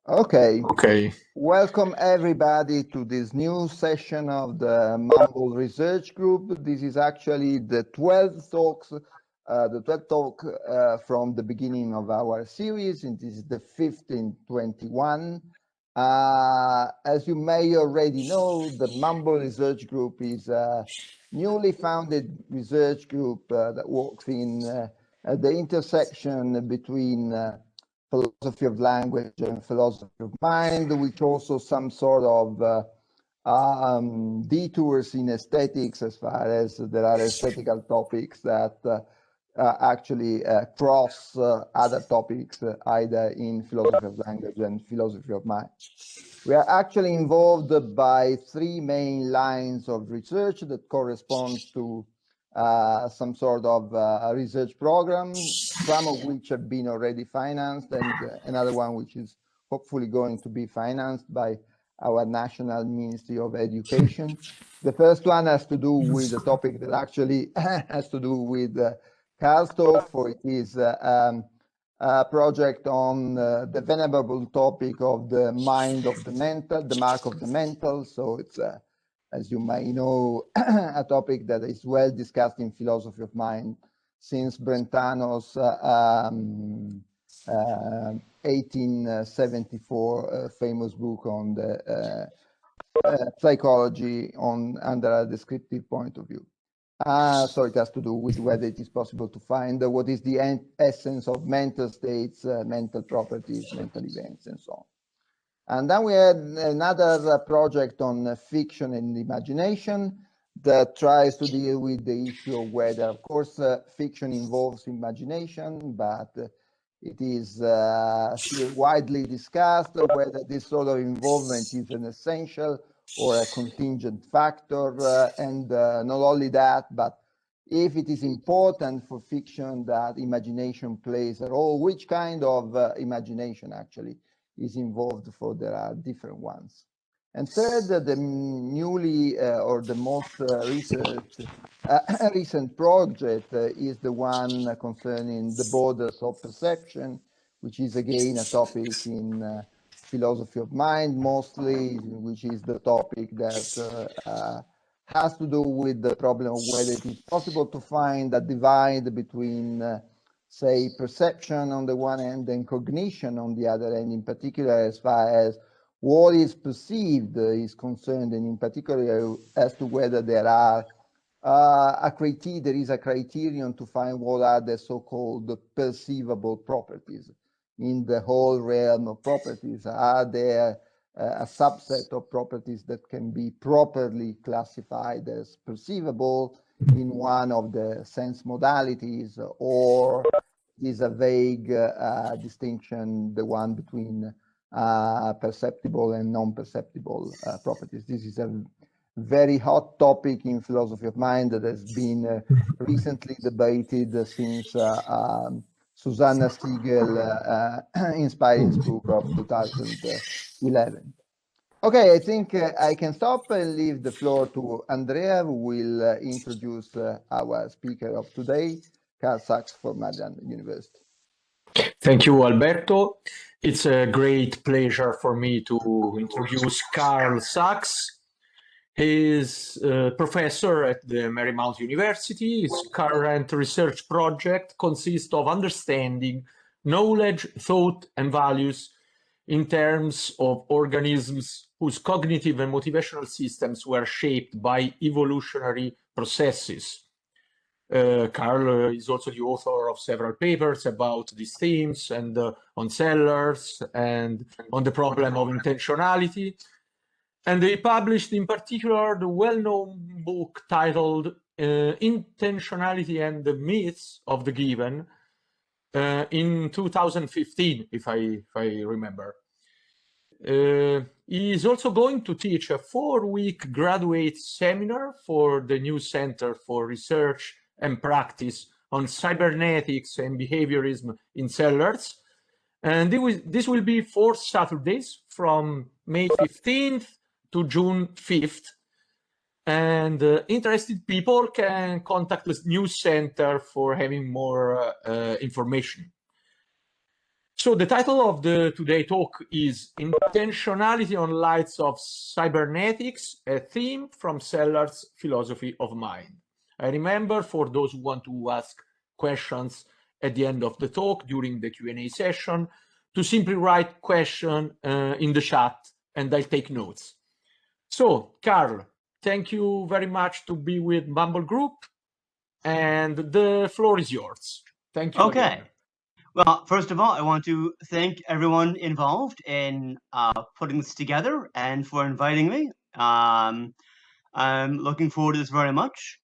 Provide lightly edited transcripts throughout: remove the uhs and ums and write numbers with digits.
Okay, Okay. welcome everybody to this new session of the Mumble Research Group. This is actually the 12th talk from the beginning of our series, and this is the 5th in 21. As you may already know, the Mumble Research Group is a newly founded research group that works in the intersection between philosophy of language and philosophy of mind, which also some sort of detours in aesthetics as far as there are aesthetical topics that actually cross other topics, either in philosophy of language and philosophy of mind. We are actually involved by three main lines of research that corresponds to some sort of research program, some of which have been already financed, and another one which is hopefully going to be financed by our National Ministry of Education. The first one has to do with the topic that actually has to do with Karlsdorf, for it is a project on the venerable topic of the mind of the mental, the mark of the mental. So it's, as you may know, a topic that is well discussed in philosophy of mind since Brentano's 1874 famous book on the psychology under a descriptive point of view. So it has to do with whether it is possible to find what is the essence of mental states, mental properties, mental events, and so on. And then we had another project on fiction and imagination that tries to deal with the issue of whether, of course, fiction involves imagination, but it is still widely discussed whether this sort of involvement is an essential or a contingent factor. And not only that, but if it is important for fiction that imagination plays a role, which kind of imagination actually is involved, for there are different ones. And third, the newly or the most recent project is the one concerning the borders of perception, which is again a topic in philosophy of mind mostly, which is the topic that has to do with the problem of whether it is possible to find a divide between say, perception on the one hand and cognition on the other hand, in particular as far as what is perceived is concerned, and in particular as to whether there are there is a criterion to find what are the so-called perceivable properties in the whole realm of properties. Are there a subset of properties that can be properly classified as perceivable in one of the sense modalities, or is a vague distinction, the one between perceptible and non-perceptible properties? This is a very hot topic in philosophy of mind that has been recently debated since Susanna Siegel inspiring book of 2011. Okay, I think I can stop and leave the floor to Andrea, who will introduce our speaker of today, Carl Sachs from Marian University. Thank you, Alberto. It's a great pleasure for me to introduce Carl Sachs. He is a professor at the Marymount University. His current research project consists of understanding knowledge, thought, and values in terms of organisms whose cognitive and motivational systems were shaped by evolutionary processes. Carl is also the author of several papers about these themes and on sellers and on the problem of intentionality. And he published in particular the well-known book titled Intentionality and the Myths of the Given in 2015, if I remember. He is also going to teach a 4-week graduate seminar for the new Center for Research and Practice on Cybernetics and Behaviorism in Sellers. And this will be 4 Saturdays from May 15th to June 5th. And interested people can contact the news center for having more information. So the title of the today talk is Intentionality on Lights of Cybernetics, a theme from Sellars' philosophy of mind. I remember, for those who want to ask questions at the end of the talk during the Q&A session, to simply write question in the chat and I'll take notes. So, Carl, thank you very much to be with Mumble Group, and the floor is yours. Thank you again. Well, first of all, I want to thank everyone involved in putting this together and for inviting me. I'm looking forward to this very much.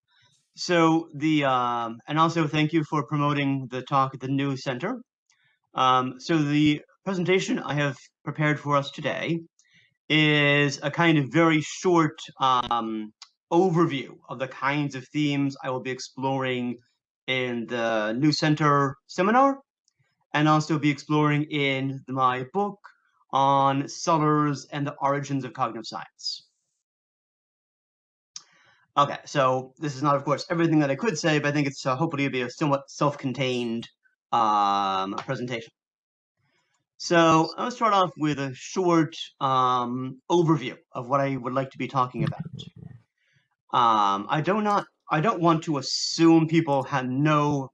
So and also thank you for promoting the talk at the New Center. So the presentation I have prepared for us today is a kind of very short overview of the kinds of themes I will be exploring in the New Center seminar, and also be exploring in my book on Sellars and the origins of cognitive science. Okay, so this is not, of course, everything that I could say, but I think it's hopefully it'll be a somewhat self-contained presentation. So I'll start off with a short overview of what I would like to be talking about. I don't want to assume people know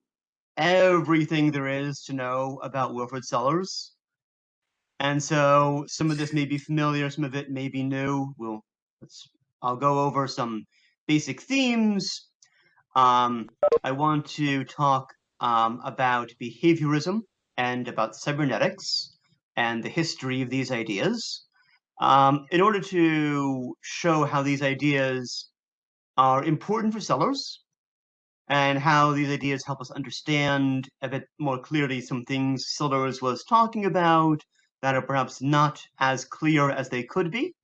everything there is to know about Wilfrid Sellars. And so some of this may be familiar, some of it may be new. I'll go over some basic themes. I want to talk about behaviorism and about cybernetics and the history of these ideas, in order to show how these ideas are important for Sellars, and how these ideas help us understand a bit more clearly some things Sellars was talking about that are perhaps not as clear as they could be.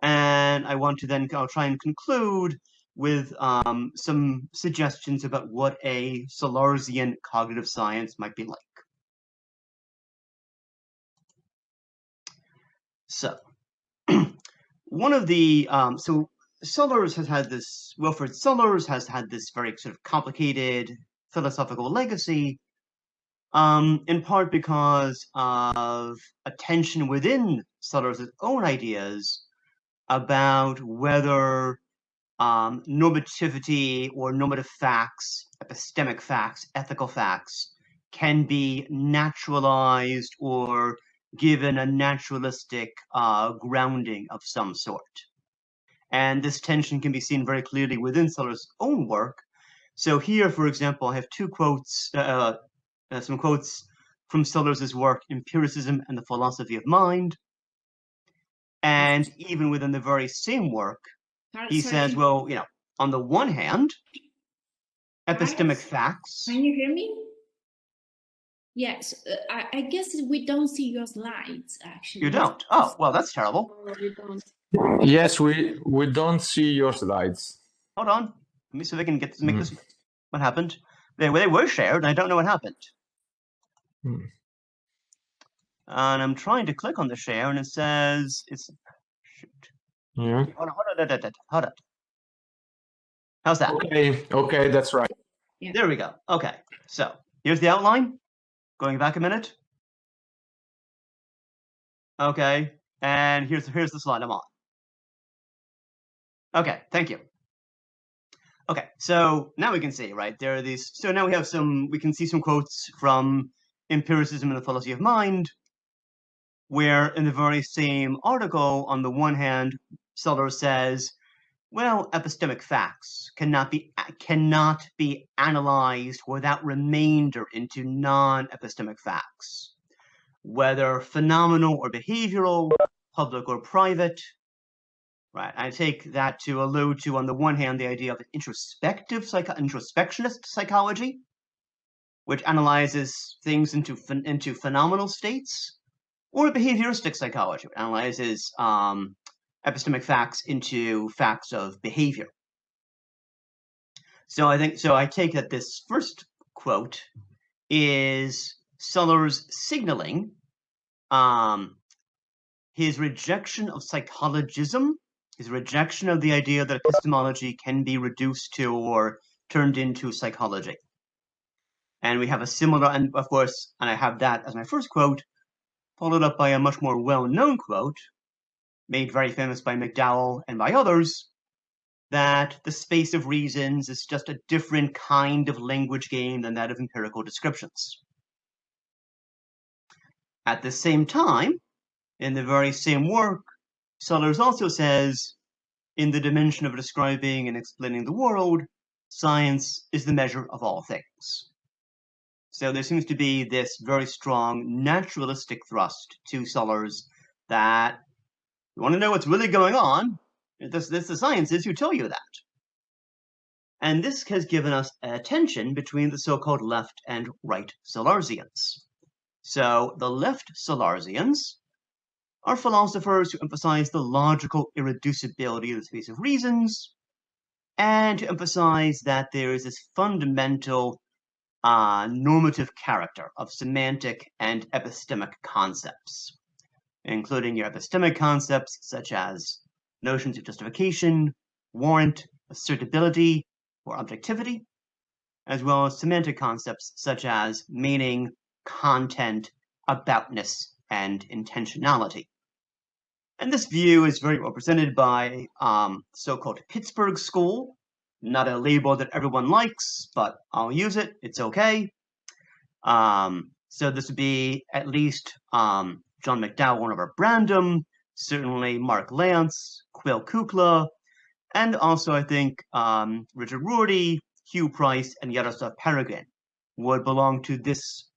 And I want to then, I'll try and conclude with some suggestions about what a Sellarsian cognitive science might be like. So, one of the, Sellars has had this, Wilfrid Sellars has had this very sort of complicated philosophical legacy, in part because of a tension within Sellars' own ideas about whether normativity or normative facts, epistemic facts, ethical facts can be naturalized or given a naturalistic grounding of some sort. And this tension can be seen very clearly within Sellars' own work. So here, for example, I have two quotes, some quotes from Sellars' work, Empiricism and the Philosophy of Mind. And even within the very same work, he says, well, on the one hand, epistemic facts. Can you hear me? Yes, I guess we don't see your slides, actually. You don't? Oh, well, that's terrible. No, we don't. Yes, we don't see your slides. Hold on. Let me see if I can make this. What happened? They were shared, and I don't know what happened. And I'm trying to click on the share, and it says it's. Shoot. Yeah. Hold on. How's that? Okay, that's right. Yeah. There we go. Okay, so here's the outline. Going back a minute. Okay, and here's the slide I'm on. Okay, thank you. Okay, so now we can see, right, there are these, so now we can see some quotes from Empiricism and the Philosophy of Mind, where in the very same article, on the one hand, Sellars says, well, epistemic facts cannot be analyzed without remainder into non-epistemic facts, whether phenomenal or behavioral, public or private. Right, I take that to allude to, on the one hand, the idea of introspectionist psychology, which analyzes things into phenomenal states, or behavioristic psychology, which analyzes epistemic facts into facts of behavior. So I take that this first quote is Sellars signaling his rejection of psychologism, his rejection of the idea that epistemology can be reduced to or turned into psychology. And we have a similar, and of course, and I have that as my first quote, followed up by a much more well-known quote, made very famous by McDowell and by others, that the space of reasons is just a different kind of language game than that of empirical descriptions. At the same time, in the very same work, Sellers also says, in the dimension of describing and explaining the world, science is the measure of all things. So there seems to be this very strong naturalistic thrust to Sellers that you want to know what's really going on, this the sciences who tell you that. And this has given us a tension between the so-called left and right Sellarsians. So the left Sellarsians are philosophers who emphasize the logical irreducibility of the space of reasons, and to emphasize that there is this fundamental normative character of semantic and epistemic concepts, including your epistemic concepts such as notions of justification, warrant, assertability, or objectivity, as well as semantic concepts such as meaning, content, aboutness, and intentionality. And this view is very well presented by so-called Pittsburgh School, not a label that everyone likes, but I'll use it, it's okay. So this would be at least John McDowell and Robert Brandom, certainly Mark Lance, Quill Kukla, and also I think Richard Rorty, Hugh Price, and Yaroslav Peregrine would belong to this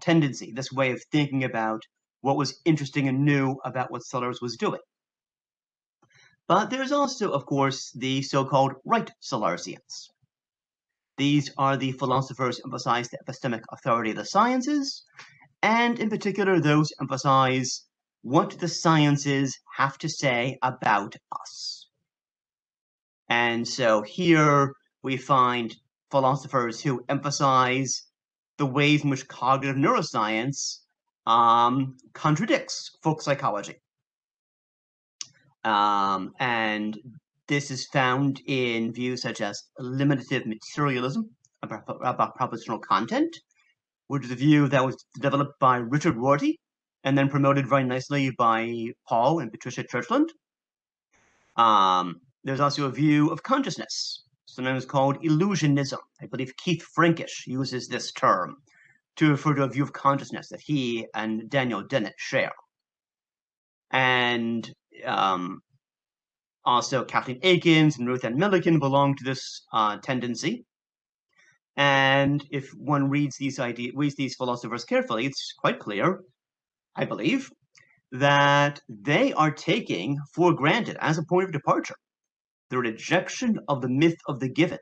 tendency, this way of thinking about what was interesting and new about what Sellers was doing. But there's also, of course, the so-called right Sellarsians. These are the philosophers who emphasize the epistemic authority of the sciences, and in particular those who emphasize what the sciences have to say about us. And so here we find philosophers who emphasize the ways in which cognitive neuroscience contradicts folk psychology. And this is found in views such as eliminative materialism about propositional content, which is a view that was developed by Richard Rorty and then promoted very nicely by Paul and Patricia Churchland. There's also a view of consciousness, sometimes called illusionism. I believe Keith Frankish uses this term to refer to a view of consciousness that he and Daniel Dennett share. And also Kathleen Akins and Ruth Ann Millikan belong to this tendency. And if one reads these philosophers carefully, it's quite clear, I believe, that they are taking for granted as a point of departure the rejection of the myth of the given.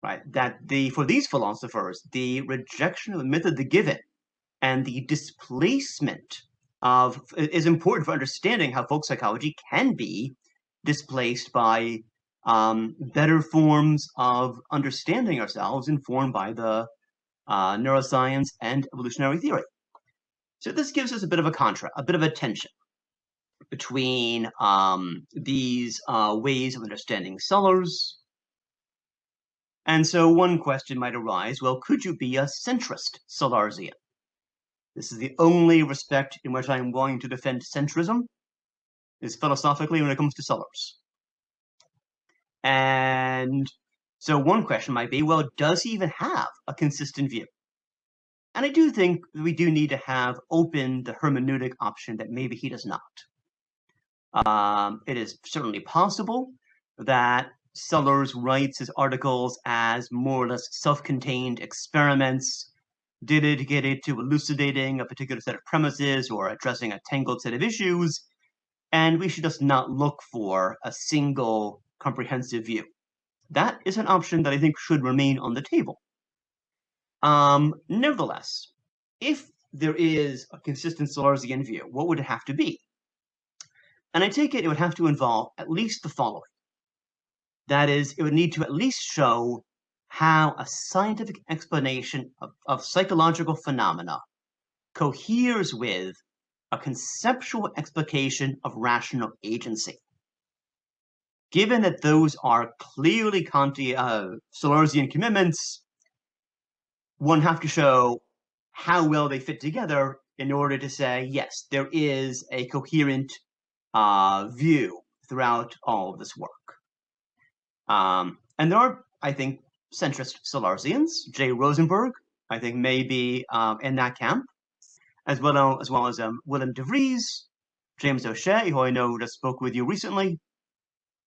Right? That for these philosophers, the rejection of the myth of the given and the displacement is important for understanding how folk psychology can be displaced by better forms of understanding ourselves informed by the neuroscience and evolutionary theory. So this gives us a bit of a contrast, a bit of a tension between these ways of understanding Sellers. And so one question might arise, well, could you be a centrist Sellarsian? This is the only respect in which I am willing to defend centrism, is philosophically when it comes to Sellers. And so one question might be, well, does he even have a consistent view? And I do think we do need to have open the hermeneutic option that maybe he does not. It is certainly possible that Sellers writes his articles as more or less self-contained experiments dedicated to elucidating a particular set of premises or addressing a tangled set of issues, and we should just not look for a single comprehensive view. That is an option that I think should remain on the table. Nevertheless, if there is a consistent Sellarsian view, what would it have to be? And I take it would have to involve at least the following. That is, it would need to at least show how a scientific explanation of psychological phenomena coheres with a conceptual explication of rational agency. Given that those are clearly Sellarsian commitments, one have to show how well they fit together in order to say, yes, there is a coherent view throughout all of this work. And there are, I think, centrist Salarzians. J. Rosenberg, I think, may be in that camp, as well as Willem de Vries, James O'Shea, who I know just spoke with you recently,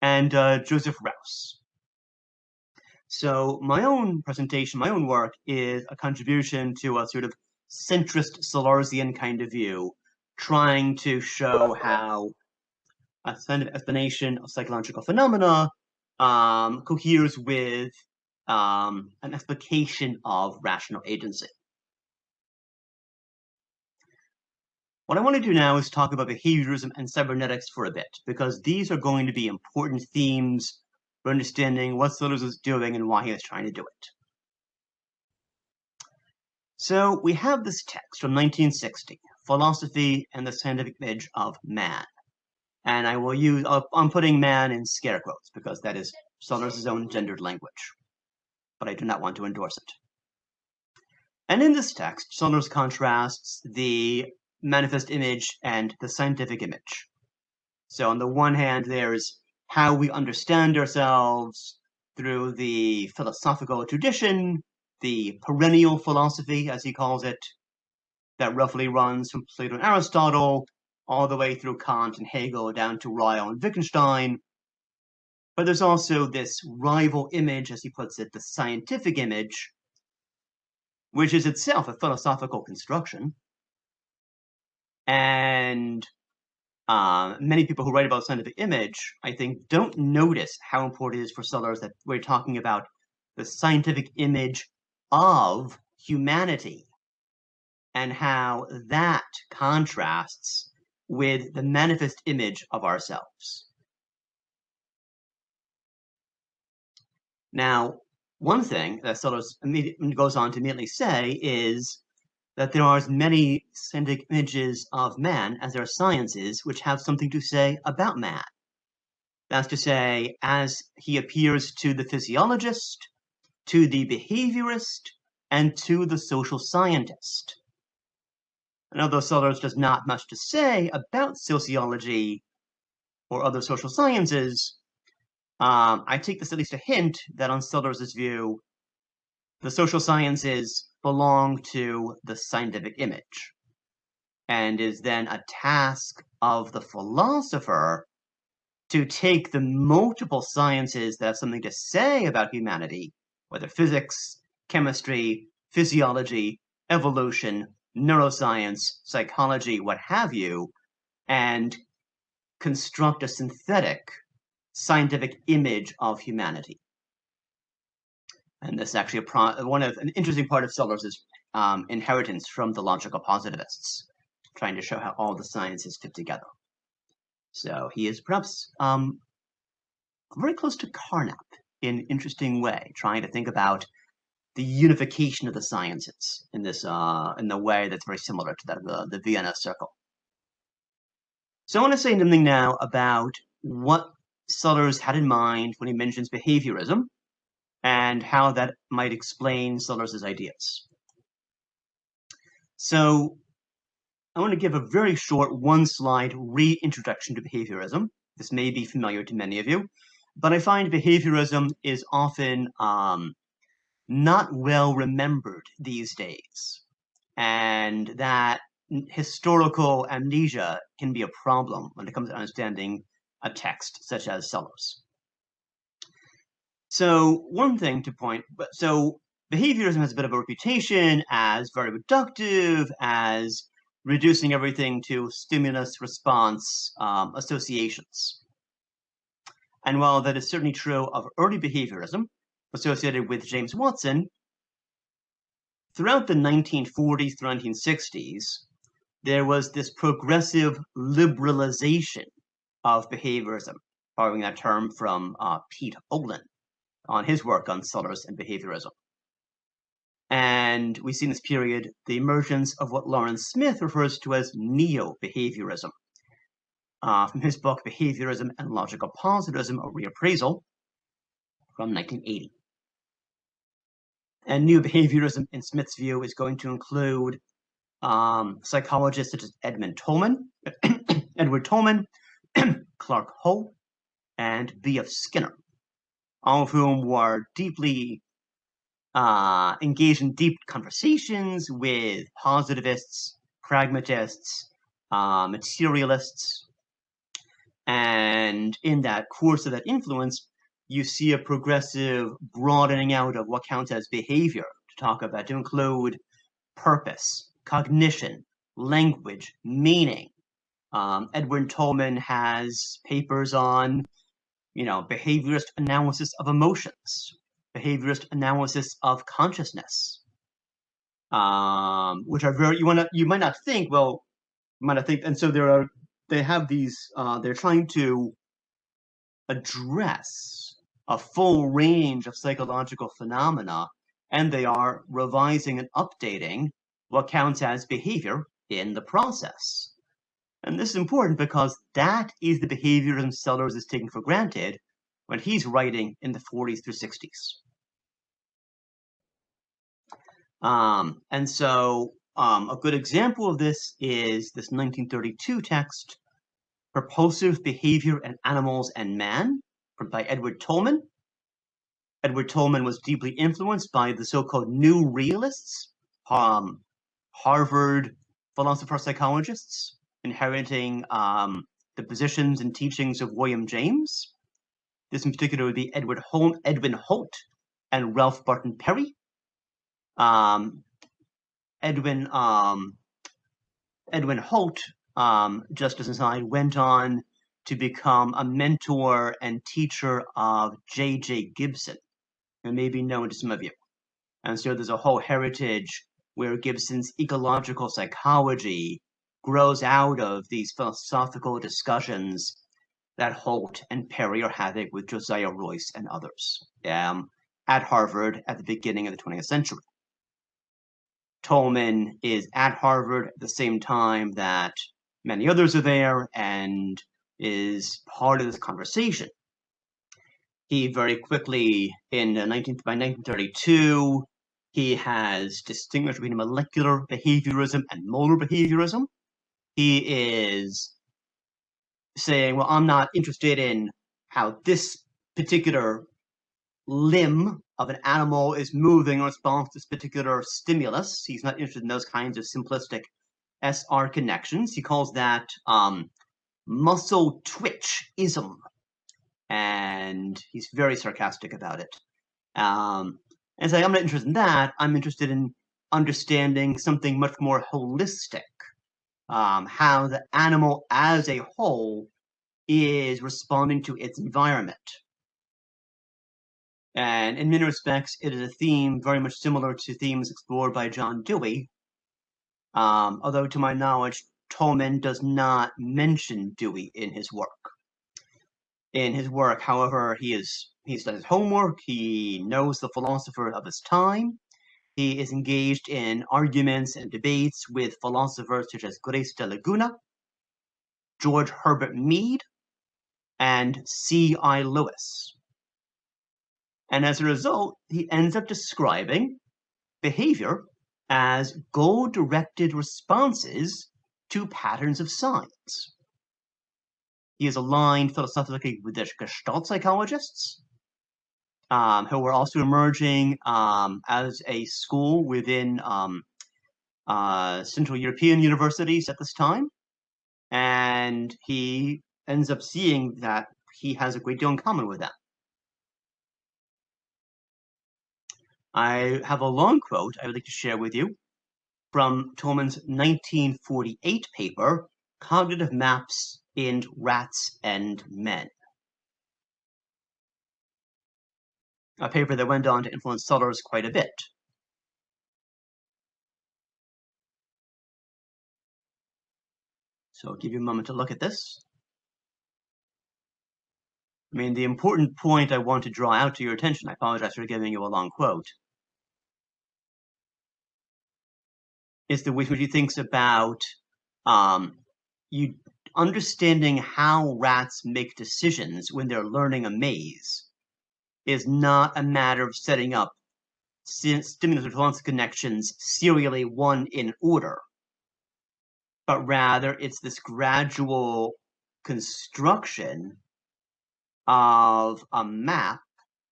and Joseph Rouse. So my own presentation, my own work, is a contribution to a sort of centrist Salarzian kind of view, trying to show how a kind of explanation of psychological phenomena coheres with an explication of rational agency. What I want to do now is talk about behaviorism and cybernetics for a bit, because these are going to be important themes for understanding what Sellars is doing and why he is trying to do it. So we have this text from 1960, Philosophy and the Scientific Image of Man. And I will use, I'm putting man in scare quotes because that is Sellars' own gendered language, but I do not want to endorse it. And in this text, Sellars contrasts the manifest image and the scientific image. So on the one hand, there's how we understand ourselves through the philosophical tradition, the perennial philosophy, as he calls it, that roughly runs from Plato and Aristotle all the way through Kant and Hegel down to Ryle and Wittgenstein. But there's also this rival image, as he puts it, the scientific image, which is itself a philosophical construction. And many people who write about scientific image, I think, don't notice how important it is for Sellars that we're talking about the scientific image of humanity and how that contrasts with the manifest image of ourselves. Now, one thing that Sellars goes on to immediately say is that there are as many scientific images of man as there are sciences which have something to say about man. That's to say, as he appears to the physiologist, to the behaviorist, and to the social scientist. And although Sellars does not much to say about sociology or other social sciences, I take this at least a hint that on Sellars' view, the social sciences belong to the scientific image, and is then a task of the philosopher to take the multiple sciences that have something to say about humanity, whether physics, chemistry, physiology, evolution, neuroscience, psychology, what have you, and construct a synthetic scientific image of humanity. And this is actually an interesting part of Sellars' inheritance from the logical positivists, trying to show how all the sciences fit together. So he is perhaps very close to Carnap in an interesting way, trying to think about the unification of the sciences in this in the way that's very similar to that of the Vienna Circle. So I want to say something now about what Sellars had in mind when he mentions behaviorism, and how that might explain Sellars' ideas. So I want to give a very short one-slide reintroduction to behaviorism. This may be familiar to many of you, but I find behaviorism is often not well remembered these days, and that historical amnesia can be a problem when it comes to understanding a text such as Sellars. So one thing to point, so behaviorism has a bit of a reputation as very reductive, as reducing everything to stimulus-response associations. And while that is certainly true of early behaviorism, associated with James Watson, throughout the 1940s through 1960s, there was this progressive liberalization of behaviorism, borrowing that term from Pete Olin on his work on Sellars and behaviorism. And we see in this period the emergence of what Lawrence Smith refers to as neo-behaviorism, from his book Behaviorism and Logical Positivism, a Reappraisal, from 1980. And new behaviorism, in Smith's view, is going to include psychologists such as Edward Tolman, Clark Hull, and B.F. Skinner, all of whom were deeply engaged in deep conversations with positivists, pragmatists, materialists. And in that course of that influence, you see a progressive broadening out of what counts as behavior to include purpose, cognition, language, meaning. Edward Tolman has papers on, behaviorist analysis of emotions, behaviorist analysis of consciousness, which are very, you might not think, and so they have these, they're trying to address a full range of psychological phenomena, and they are revising and updating what counts as behavior in the process. And this is important because that is the behaviorism Sellers is taking for granted when he's writing in the 40s through 60s. And so a good example of this is this 1932 text, Propulsive Behavior in Animals and Man, by Edward Tolman. Edward Tolman was deeply influenced by the so-called New Realists, Harvard philosopher-psychologists, inheriting the positions and teachings of William James. This in particular would be Edwin Holt and Ralph Barton Perry. Edwin Holt, just as an aside, went on to become a mentor and teacher of J.J. Gibson, who may be known to some of you. And so there's a whole heritage where Gibson's ecological psychology grows out of these philosophical discussions that Holt and Perry are having with Josiah Royce and others at Harvard at the beginning of the 20th century. Tolman is at Harvard at the same time that many others are there and is part of this conversation. He very quickly, by 1932, he has distinguished between molecular behaviorism and molar behaviorism. He is saying, well, I'm not interested in how this particular limb of an animal is moving in response to this particular stimulus. He's not interested in those kinds of simplistic SR connections. He calls that muscle twitch-ism. And he's very sarcastic about it. And saying, I'm not interested in that. I'm interested in understanding something much more holistic, how the animal as a whole is responding to its environment. And in many respects, it is a theme very much similar to themes explored by John Dewey, although to my knowledge, Tolman does not mention Dewey in his work. In his work, however, he's done his homework, he knows the philosopher of his time, he is engaged in arguments and debates with philosophers such as Grace de Laguna, George Herbert Mead, and C.I. Lewis. And as a result, he ends up describing behavior as goal-directed responses to patterns of signs. He is aligned philosophically with the Gestalt psychologists, who were also emerging as a school within Central European universities at this time. And he ends up seeing that he has a great deal in common with them. I have a long quote I would like to share with you from Tolman's 1948 paper, Cognitive Maps in Rats and Men, a paper that went on to influence Sellers quite a bit. So I'll give you a moment to look at this. I mean, the important point I want to draw out to your attention, I apologize for giving you a long quote, is the way in which he thinks about understanding how rats make decisions when they're learning a maze is not a matter of setting up stimulus-response connections serially, one in order, but rather it's this gradual construction of a map,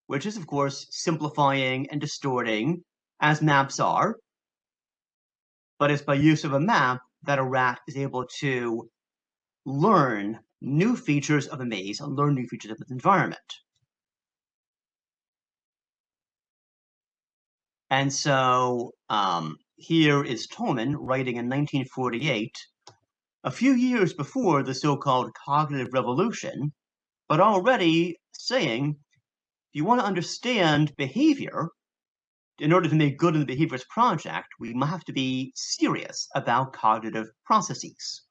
which is, of course, simplifying and distorting, as maps are, but it's by use of a map that a rat is able to learn new features of a maze and learn new features of its environment. And so here is Tolman writing in 1948, a few years before the so-called cognitive revolution, but already saying, if you want to understand behavior, in order to make good in the behaviors project, we have to be serious about cognitive processes.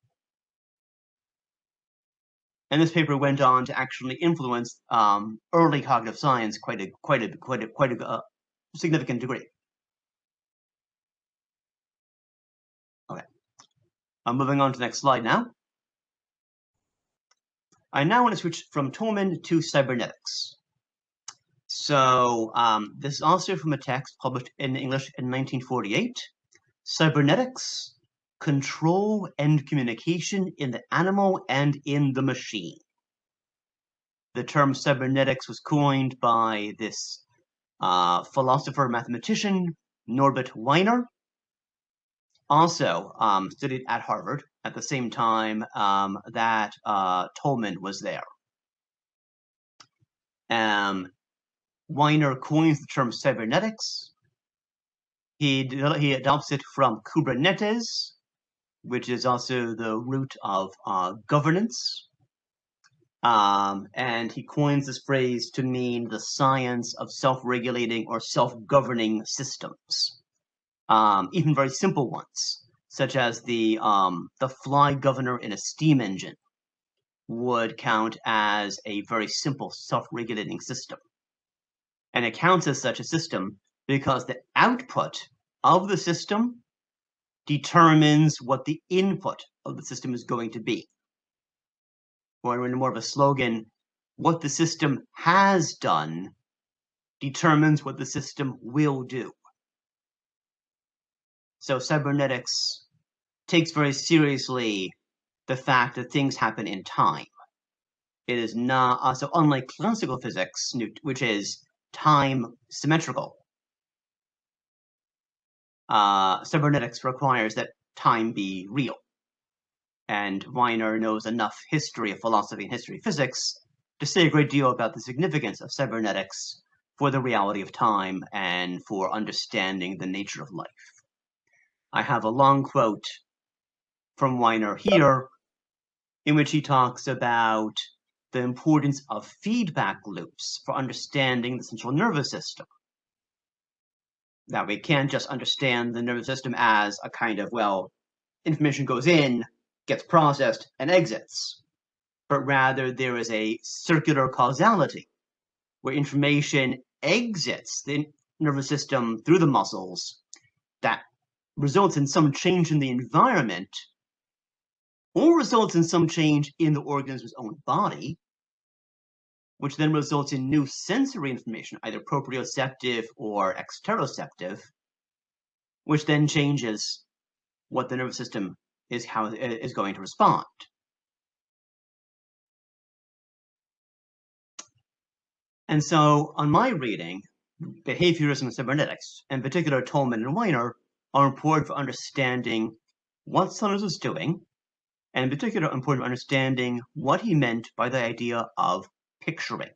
And this paper went on to actually influence early cognitive science quite a significant degree. Okay, I'm moving on to the next slide now. I now want to switch from Tolman to cybernetics. So this is also from a text published in English in 1948. Cybernetics, Control and Communication in the Animal and in the Machine. The term cybernetics was coined by this philosopher mathematician, Norbert Wiener, also studied at Harvard at the same time that Tolman was there. Wiener coins the term cybernetics. He adopts it from Kubernetes, which is also the root of governance. And he coins this phrase to mean the science of self-regulating or self-governing systems, even very simple ones, such as the fly governor in a steam engine would count as a very simple self-regulating system. And it counts as such a system because the output of the system determines what the input of the system is going to be. Or in more of a slogan, what the system has done determines what the system will do. So cybernetics takes very seriously the fact that things happen in time. It is not, so unlike classical physics, which is time symmetrical, cybernetics requires that time be real. And Wiener knows enough history of philosophy and history of physics to say a great deal about the significance of cybernetics for the reality of time and for understanding the nature of life. I have a long quote from Wiener here in which he talks about the importance of feedback loops for understanding the central nervous system. That we can't just understand the nervous system as a kind of, well, information goes in, gets processed, and exits, but rather there is a circular causality where information exits the nervous system through the muscles that results in some change in the environment or results in some change in the organism's own body, which then results in new sensory information, either proprioceptive or exteroceptive, which then changes what the nervous system is going to respond. And so on my reading, behaviorism and cybernetics, in particular Tolman and Wiener, are important for understanding what Sellers was doing, and in particular important for understanding what he meant by the idea of picturing.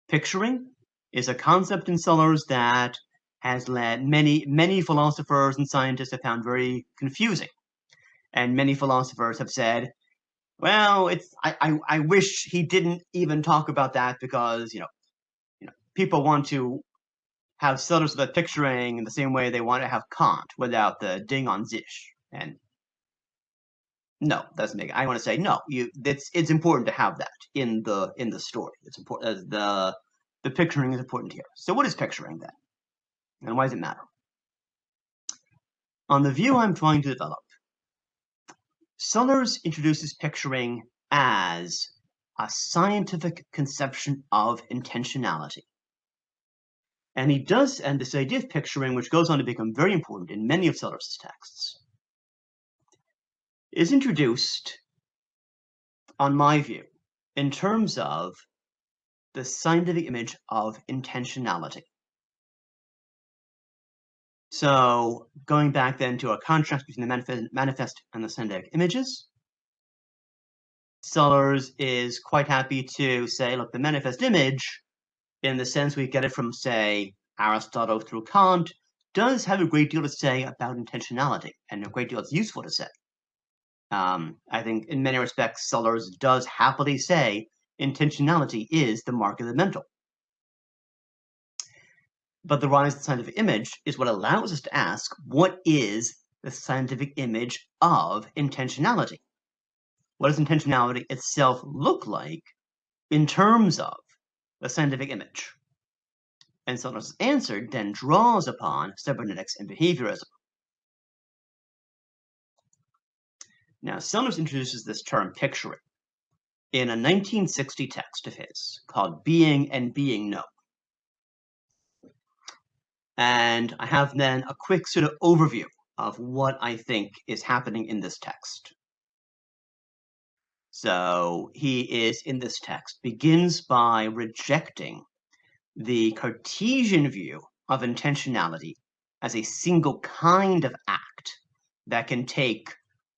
Picturing is a concept in Sellers that has led many philosophers and scientists have found very confusing. And many philosophers have said, well, I wish he didn't even talk about that because, people want to have Sellers without picturing in the same way they want to have Kant without the ding on sich. And no, doesn't make it. I want to say no. It's important to have that in the story. It's important. The picturing is important here. So what is picturing then, and why does it matter? On the view I'm trying to develop, Sellers introduces picturing as a scientific conception of intentionality. And this idea of picturing, which goes on to become very important in many of Sellers' texts, is introduced, on my view, in terms of the scientific image of intentionality. So going back then to a contrast between the manifest and the scientific images, Sellers is quite happy to say, look, the manifest image, in the sense we get it from, say, Aristotle through Kant, does have a great deal to say about intentionality, and a great deal that's useful to say. I think in many respects, Sellers does happily say intentionality is the mark of the mental. But the rise of the scientific image is what allows us to ask, what is the scientific image of intentionality? What does intentionality itself look like in terms of the scientific image? And Sellers' answer then draws upon cybernetics and behaviorism. Now, Sellers introduces this term picturing in a 1960 text of his called Being and Being Known. And I have then a quick sort of overview of what I think is happening in this text. So he is, in this text, begins by rejecting the Cartesian view of intentionality as a single kind of act that can take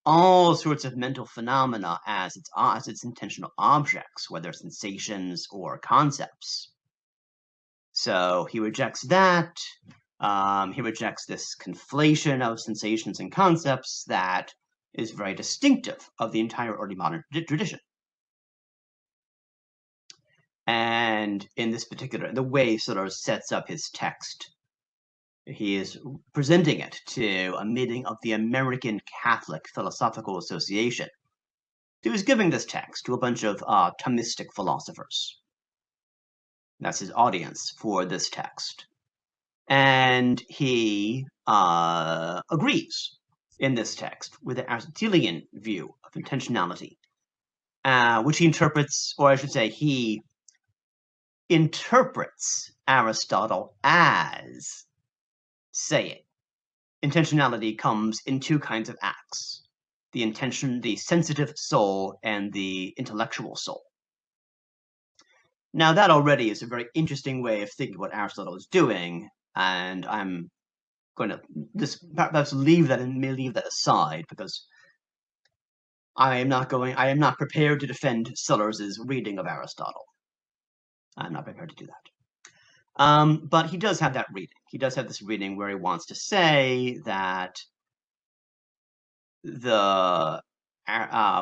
all sorts of mental phenomena as its intentional objects, whether sensations or concepts. So he rejects that. He rejects this conflation of sensations and concepts that is very distinctive of the entire early modern tradition. And in this particular, the way Sellers sets up his text, he is presenting it to a meeting of the American Catholic Philosophical Association. He was giving this text to a bunch of Thomistic philosophers. That's his audience for this text. And he agrees in this text with the Aristotelian view of intentionality, which he interprets, or I should say, he interprets Aristotle as saying intentionality comes in two kinds of acts: the sensitive soul and the intellectual soul. Now, that already is a very interesting way of thinking what Aristotle is doing, and I'm going to just perhaps leave that aside, because I am not prepared to defend Sellers' reading of Aristotle. I'm not prepared to do that. But he does have that reading. He does have this reading where he wants to say that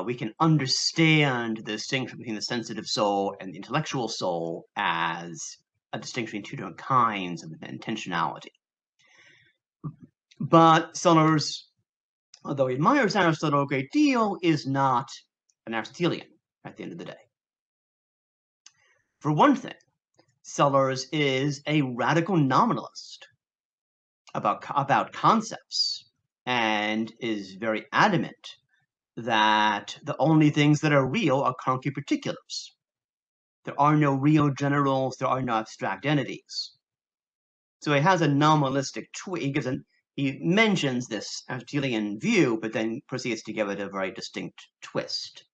we can understand the distinction between the sensitive soul and the intellectual soul as a distinction between two different kinds of intentionality. But Sellers, although he admires Aristotle a great deal, is not an Aristotelian at the end of the day. For one thing, Sellers is a radical nominalist about concepts, and is very adamant that the only things that are real are concrete particulars. There are no real generals, there are no abstract entities. So he has a nominalistic twist. He mentions this Aristotelian view, but then proceeds to give it a very distinct twist.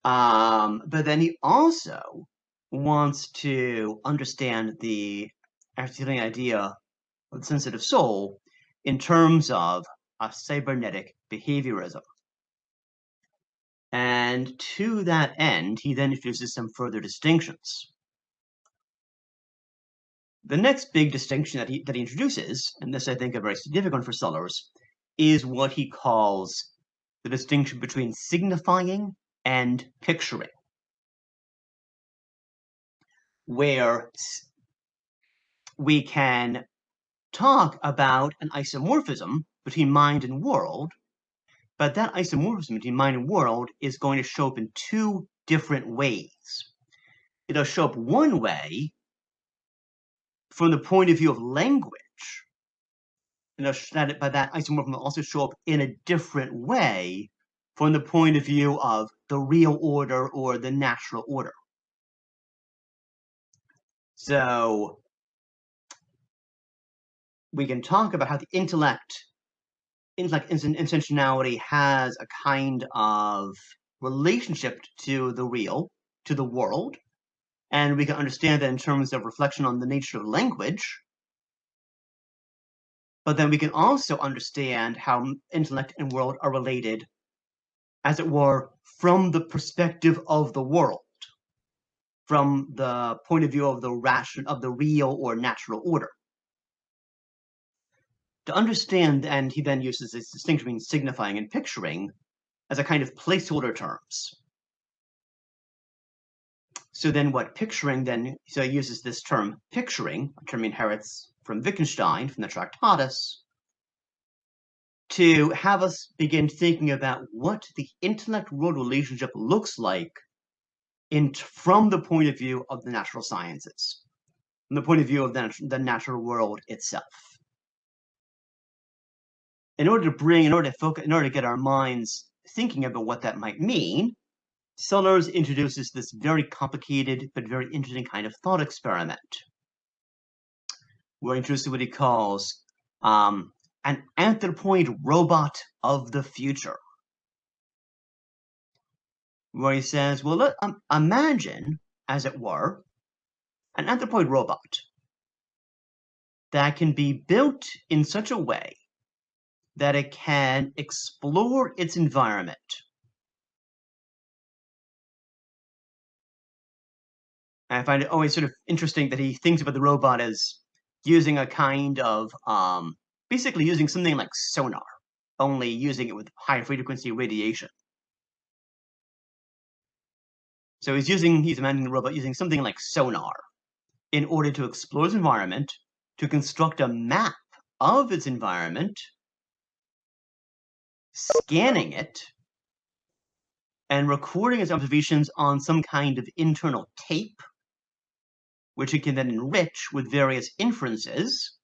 But then he also wants to understand the Aristotelian idea of the sensitive soul in terms of a cybernetic behaviorism. And to that end, he then introduces some further distinctions. The next big distinction that he introduces, and this I think is very significant for Sellers, is what he calls the distinction between signifying and picturing, where we can talk about an isomorphism between mind and world, but that isomorphism between mind and world is going to show up in two different ways. It'll show up one way from the point of view of language, but that isomorphism will also show up in a different way from the point of view of the real order or the natural order. So we can talk about how the intellect intentionality has a kind of relationship to the real, to the world, and we can understand that in terms of reflection on the nature of language. But then we can also understand how intellect and world are related, as it were, from the perspective of the world, from the point of view of the real or natural order. To understand, and he then uses this distinction between signifying and picturing as a kind of placeholder terms. So then what picturing then, so he uses this term picturing, a term he inherits from Wittgenstein, from the Tractatus, to have us begin thinking about what the intellect-world relationship looks like from the point of view of the natural sciences, from the point of view of the natural world itself. In order to get our minds thinking about what that might mean, Sellars introduces this very complicated but very interesting kind of thought experiment, where he introduces what he calls an anthropoid robot of the future, where he says, well, imagine, as it were, an anthropoid robot that can be built in such a way that it can explore its environment. And I find it always sort of interesting that he thinks about the robot as using a kind of, basically using something like sonar, only using it with high frequency radiation. So he's imagining the robot using something like sonar in order to explore its environment, to construct a map of its environment, scanning it, and recording its observations on some kind of internal tape, which it can then enrich with various inferences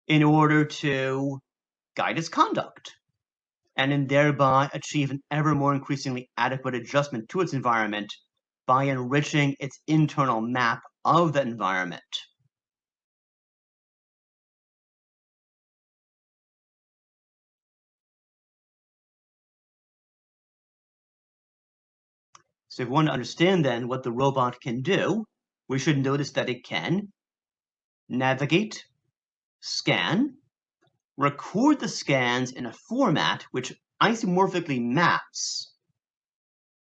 in order to guide its conduct, and thereby achieve an ever more increasingly adequate adjustment to its environment by enriching its internal map of that environment. So if we want to understand then what the robot can do, we should notice that it can navigate, scan, record the scans in a format which isomorphically maps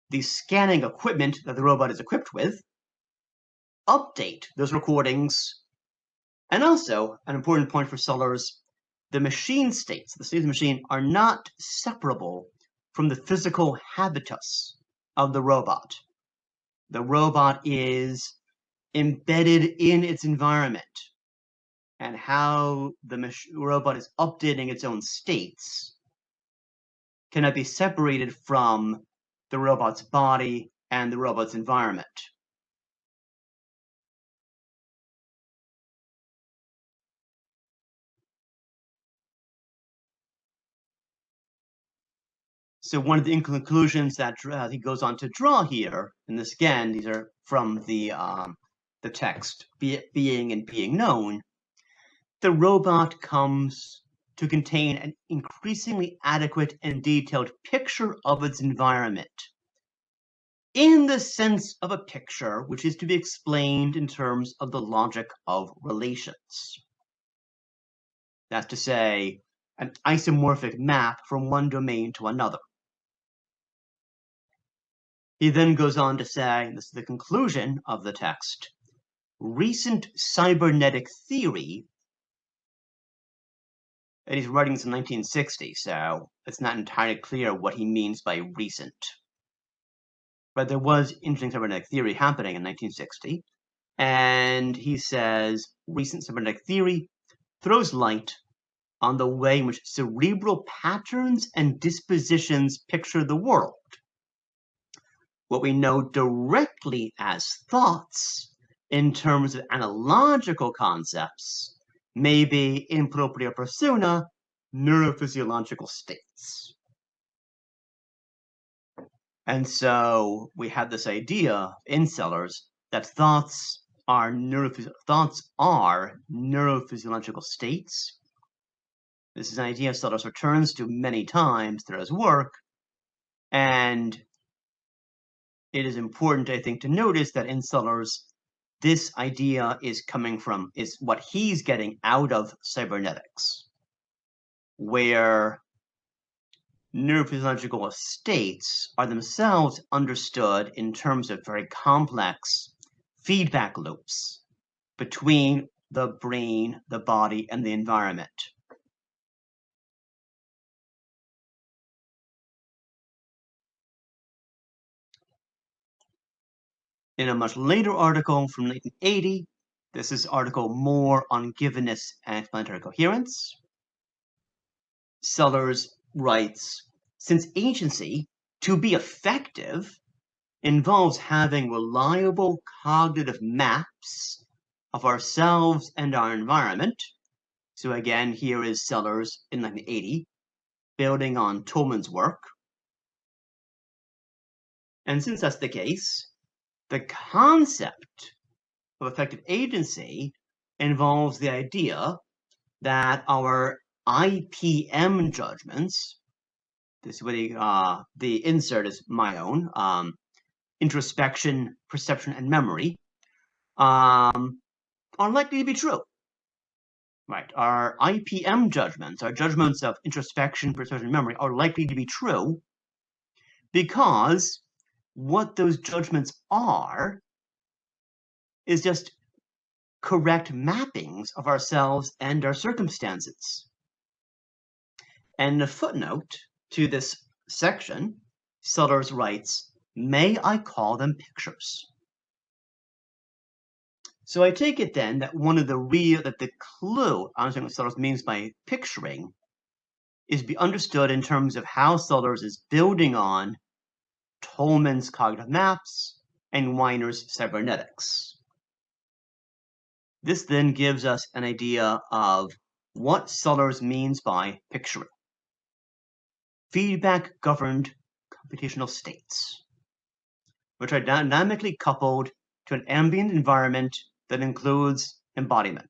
the scanning equipment that the robot is equipped with, update those recordings, and also, an important point for Sellars, the machine states, the state of the machine, are not separable from the physical habitus of the robot. The robot is embedded in its environment, and how the robot is updating its own states cannot be separated from the robot's body and the robot's environment. So one of the conclusions that he goes on to draw here, and this again, these are from the text, Being and Being Known, the robot comes to contain an increasingly adequate and detailed picture of its environment, in the sense of a picture which is to be explained in terms of the logic of relations. That's to say, an isomorphic map from one domain to another. He then goes on to say, and this is the conclusion of the text, recent cybernetic theory, and he's writing this in 1960, so it's not entirely clear what he means by recent. But there was interesting cybernetic theory happening in 1960, and he says, recent cybernetic theory throws light on the way in which cerebral patterns and dispositions picture the world. What we know directly as thoughts in terms of analogical concepts may be in propria persona neurophysiological states. And so we have this idea in Sellars that thoughts thoughts are neurophysiological states. This is an idea Sellers returns to many times through his work, and it is important, I think, to notice that in Sellers, this idea is what he's getting out of cybernetics, where neurophysiological states are themselves understood in terms of very complex feedback loops between the brain, the body, and the environment. In a much later article from 1980, this is article more on givenness and explanatory coherence, Sellers writes, since agency, to be effective, involves having reliable cognitive maps of ourselves and our environment. So again, here is Sellers in 1980, building on Tollman's work. And since that's the case, the concept of effective agency involves the idea that our IPM judgments, this is what the insert is my own, introspection, perception, and memory, are likely to be true. Right, our IPM judgments, our judgments of introspection, perception, and memory are likely to be true because what those judgments are is just correct mappings of ourselves and our circumstances. And the footnote to this section, Sellers writes, may I call them pictures? So I take it then that the clue, understanding what Sellers means by picturing, is to be understood in terms of how Sellers is building on Tollman's cognitive maps and Weiner's cybernetics. This then gives us an idea of what Sellers means by picturing. Feedback-governed computational states, which are dynamically coupled to an ambient environment that includes embodiment.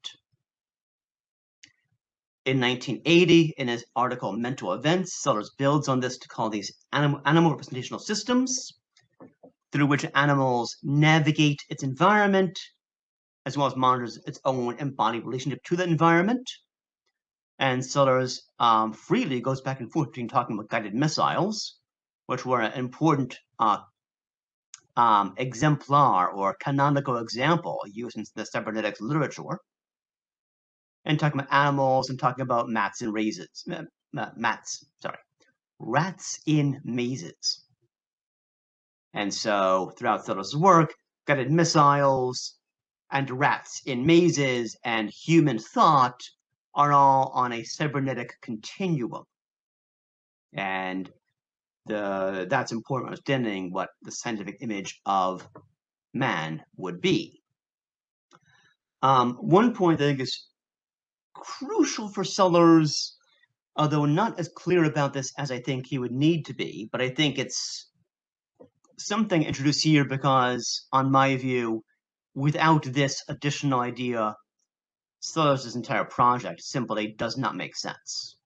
In 1980, in his article Mental Events, Sellers builds on this to call these animal representational systems, through which animals navigate its environment, as well as monitors its own embodied relationship to the environment. And Sellers freely goes back and forth between talking about guided missiles, which were an important exemplar or canonical example used in the cybernetics literature, and talking about animals and talking about rats in mazes. And so throughout Sellers' work, guided missiles and rats in mazes and human thought are all on a cybernetic continuum. And that's important understanding what the scientific image of man would be. One point that I think is crucial for Sellers, although not as clear about this as I think he would need to be, but I think it's something introduced here because, on my view, without this additional idea, Sellers' entire project simply does not make sense.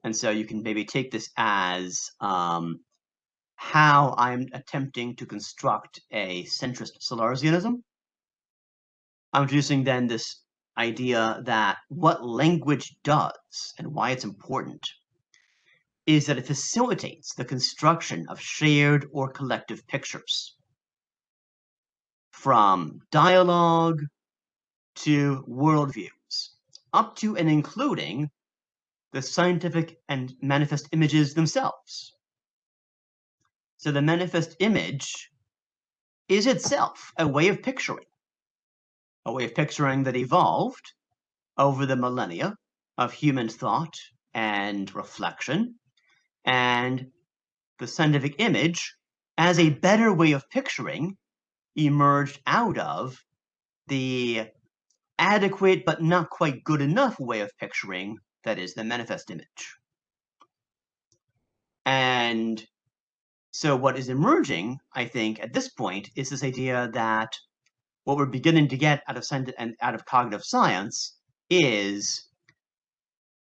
And so you can maybe take this as how I'm attempting to construct a centrist Sellersianism. I'm introducing then this idea that what language does and why it's important is that it facilitates the construction of shared or collective pictures, from dialogue to worldviews, up to and including the scientific and manifest images themselves. So the manifest image is itself a way of picturing that evolved over the millennia of human thought and reflection, and the scientific image as a better way of picturing emerged out of the adequate but not quite good enough way of picturing that is the manifest image. And so what is emerging, I think, at this point is this idea that what we're beginning to get out of cognitive science is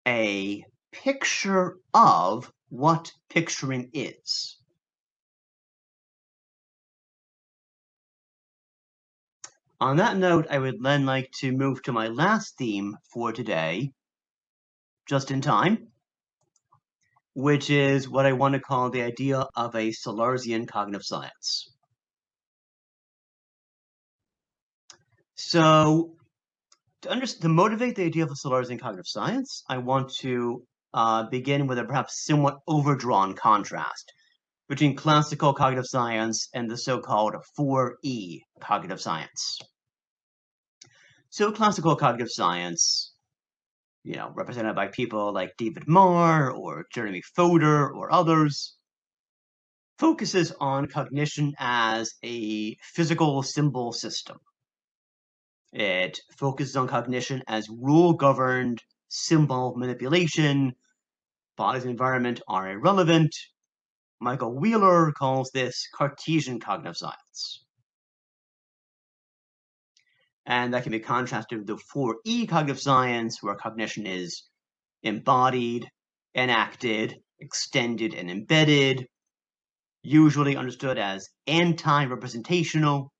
a picture of what picturing is. On that note, I would then like to move to my last theme for today, just in time, which is what I want to call the idea of a Salarsian cognitive science. So, to motivate the idea of a Salarsian cognitive science, I want to begin with a perhaps somewhat overdrawn contrast between classical cognitive science and the so-called 4E cognitive science. So classical cognitive science, represented by people like David Marr or Jeremy Fodor or others, focuses on cognition as a physical symbol system. It focuses on cognition as rule-governed symbol manipulation. Bodies and environment are irrelevant. Michael Wheeler calls this Cartesian cognitive science. And that can be contrasted with the 4E cognitive science, where cognition is embodied, enacted, extended, and embedded, usually understood as anti-representational,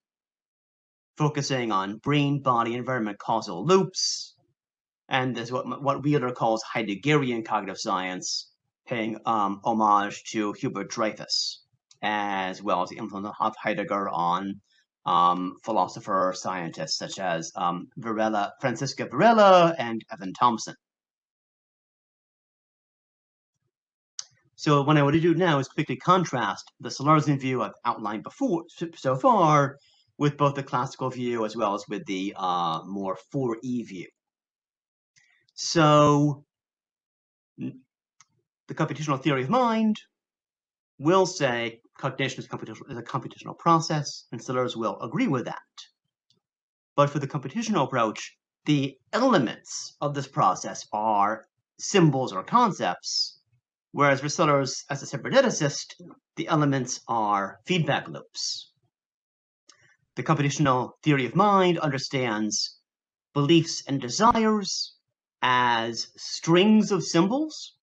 focusing on brain, body, environment causal loops, and is what Wheeler calls Heideggerian cognitive science, paying homage to Hubert Dreyfus, as well as the influence of Heidegger on philosopher scientists such as Francisca Varela and Evan Thompson. So what I want to do now is quickly contrast the Salarsian view I've outlined before so far with both the classical view as well as with the more 4E view. So the computational theory of mind will say cognition is a computational process, and Salers will agree with that. But for the computational approach, the elements of this process are symbols or concepts, whereas for Salers, as a cyberneticist, the elements are feedback loops. The computational theory of mind understands beliefs and desires as strings of symbols,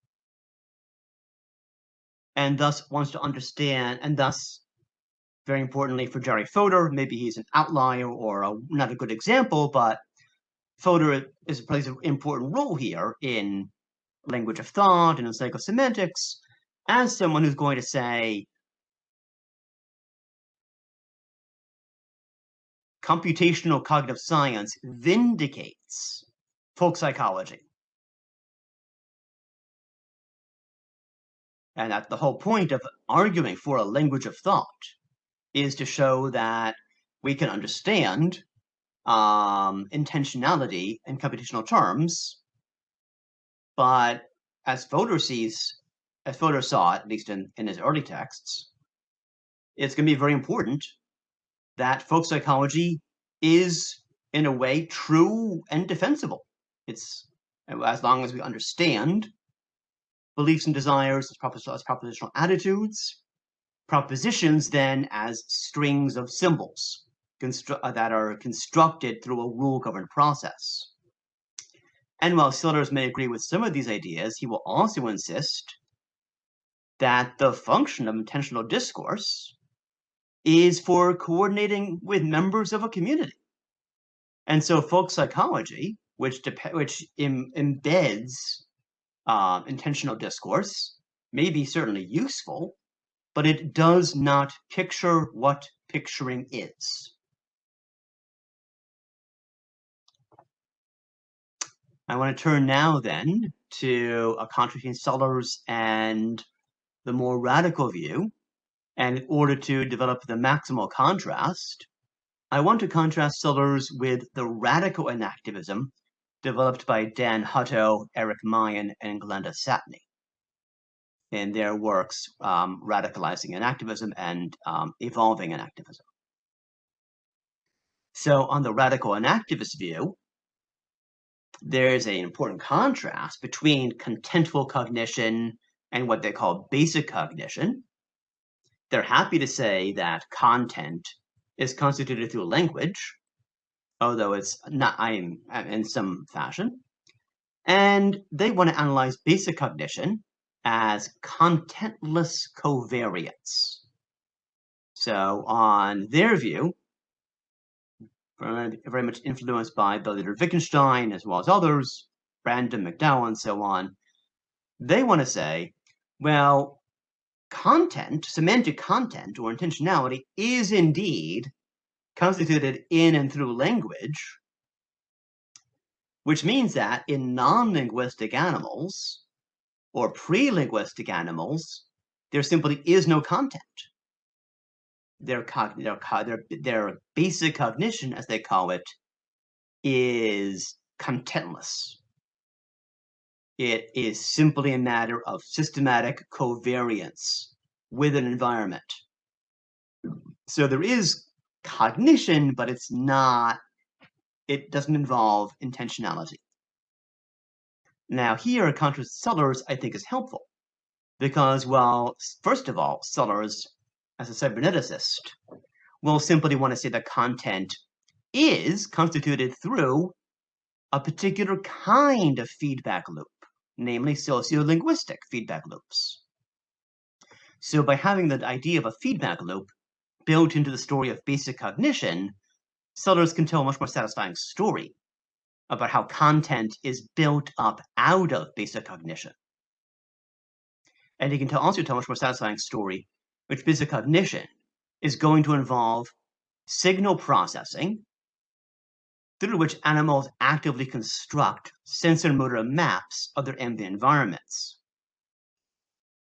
and thus wants to understand, and thus, very importantly for Jerry Fodor, maybe he's an outlier or not a good example, but Fodor plays an important role here in language of thought and in psychosemantics as someone who's going to say computational cognitive science vindicates folk psychology. And that the whole point of arguing for a language of thought is to show that we can understand intentionality in computational terms, but as Fodor saw, at least in his early texts, it's going to be very important that folk psychology is, in a way, true and defensible. It's as long as we understand beliefs and desires as propositional attitudes, propositions then as strings of symbols that are constructed through a rule-governed process. And while Salers may agree with some of these ideas, he will also insist that the function of intentional discourse is for coordinating with members of a community. And so folk psychology, which embeds intentional discourse, may be certainly useful, but it does not picture what picturing is. I want to turn now then to a contrast between Salers and the more radical view. And in order to develop the maximal contrast, I want to contrast Salers with the radical enactivism developed by Dan Hutto, Eric Mayen, and Glenda Satney in their works Radicalizing Enactivism and Evolving Enactivism. So on the radical enactivist view, there's an important contrast between contentful cognition and what they call basic cognition. They're happy to say that content is constituted through language, although it's not, I'm in some fashion. And they want to analyze basic cognition as contentless covariance. So on their view, very much influenced by Bill Wittgenstein as well as others, Brandon, McDowell, and so on, they want to say, well, content, semantic content or intentionality is indeed constituted in and through language, which means that in non-linguistic animals or pre-linguistic animals, there simply is no content. Their basic cognition, as they call it, is contentless. It is simply a matter of systematic covariance with an environment. So there is cognition, but it doesn't involve intentionality. Now here, contrast Sellers, I think, is helpful because, well, first of all, Sellers, as a cyberneticist, will simply want to say that content is constituted through a particular kind of feedback loop, namely sociolinguistic feedback loops. So by having the idea of a feedback loop built into the story of basic cognition, Sellers can tell a much more satisfying story about how content is built up out of basic cognition. And he can also tell a much more satisfying story which basic cognition is going to involve signal processing through which animals actively construct sensor-motor maps of their ambient environments.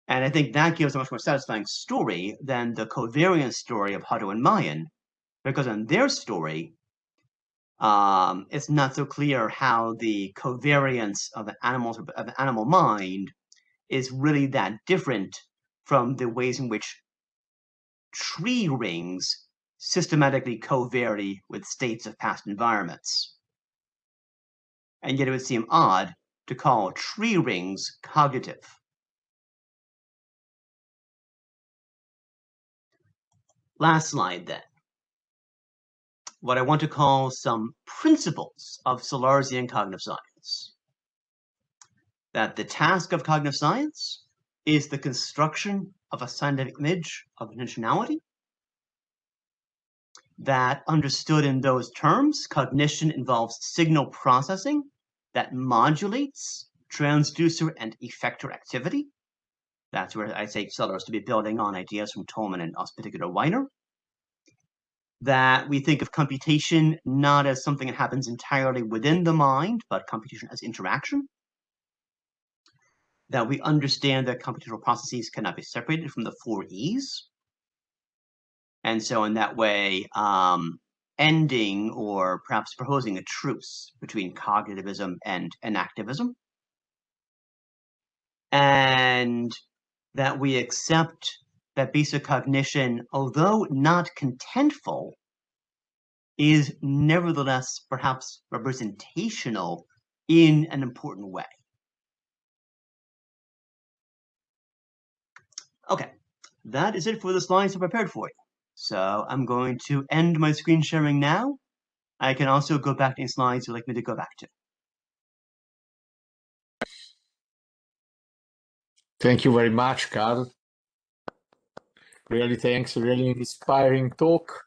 And I think that gives a much more satisfying story than the covariance story of Hutto and Mayan, because in their story, it's not so clear how the covariance of an animal mind is really that different from the ways in which tree rings systematically covary with states of past environments. And yet it would seem odd to call tree rings cognitive. Last slide then. What I want to call some principles of Salarzian cognitive science. That the task of cognitive science is the construction of a scientific image of intentionality. That understood in those terms, cognition involves signal processing that modulates transducer and effector activity. That's where I take Sellers to be building on ideas from Tolman and us particular Weiner. That we think of computation not as something that happens entirely within the mind, but computation as interaction. That we understand that computational processes cannot be separated from the 4 E's. And so in that way, ending or perhaps proposing a truce between cognitivism and enactivism. And that we accept that basic cognition, although not contentful, is nevertheless perhaps representational in an important way. Okay, that is it for the slides I prepared for you. So I'm going to end my screen sharing now. I can also go back to any slides you'd like me to go back to. Thank you very much, Carl. Really thanks, really inspiring talk.